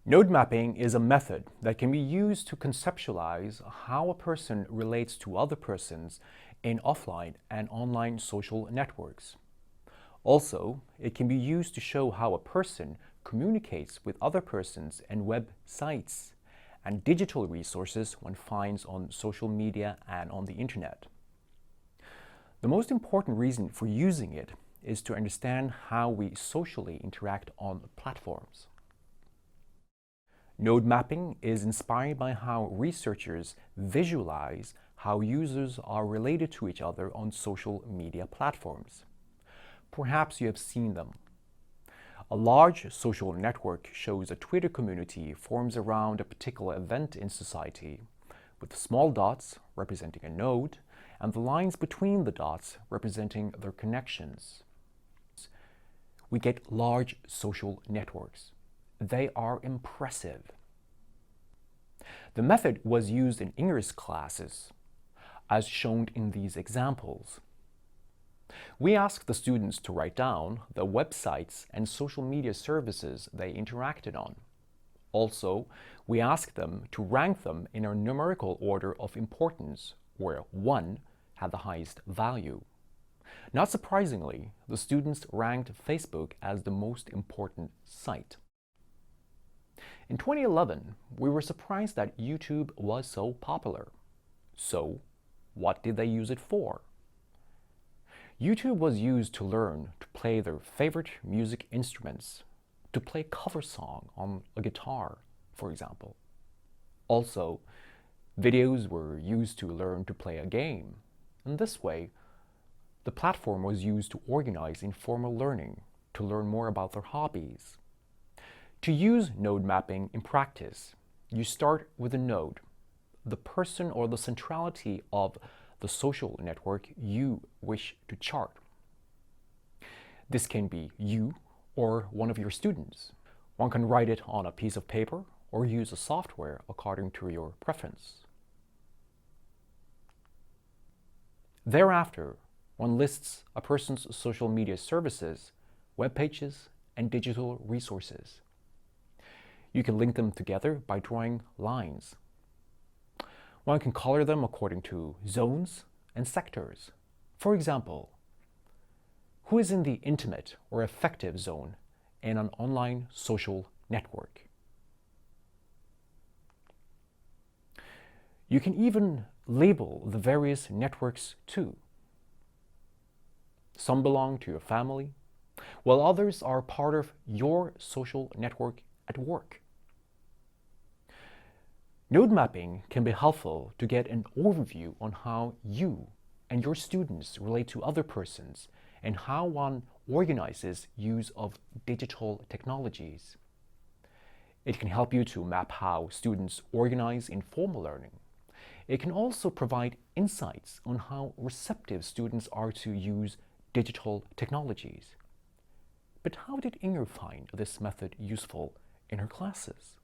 Node mapping is a method that can be used to conceptualize how a person relates to other persons in offline and online social networks. Also, it can be used to show how a person communicates with other persons and websites and digital resources one finds on social media and on the internet. The most important reason for using it is to understand how we socially interact on platforms. Node mapping is inspired by how researchers visualize how users are related to each other on social media platforms. Perhaps you have seen them. A large social network shows a Twitter community forms around a particular event in society, with small dots representing a node and the lines between the dots representing their connections. We get large social networks. They are impressive. The method was used in English classes, as shown in these examples. We asked the students to write down the websites and social media services they interacted on. Also, we asked them to rank them in a numerical order of importance, where 1 had the highest value. Not surprisingly, the students ranked Facebook as the most important site. In 2011, we were surprised that YouTube was so popular. So, what did they use it for? YouTube was used to learn to play their favorite music instruments, to play a cover song on a guitar, for example. Also, videos were used to learn to play a game. In this way, the platform was used to organize informal learning, to learn more about their hobbies. To use node mapping in practice, you start with a node, the person or the centrality of the social network you wish to chart. This can be you or one of your students. One can write it on a piece of paper or use a software according to your preference. Thereafter, one lists a person's social media services, web pages, and digital resources. You can link them together by drawing lines. One can color them according to zones and sectors. For example, who is in the intimate or affective zone in an online social network? You can even label the various networks too. Some belong to your family, while others are part of your social network at work. Node mapping can be helpful to get an overview on how you and your students relate to other persons and how one organizes use of digital technologies. It can help you to map how students organize informal learning. It can also provide insights on how receptive students are to use digital technologies. But how did Inger find this method useful in her classes?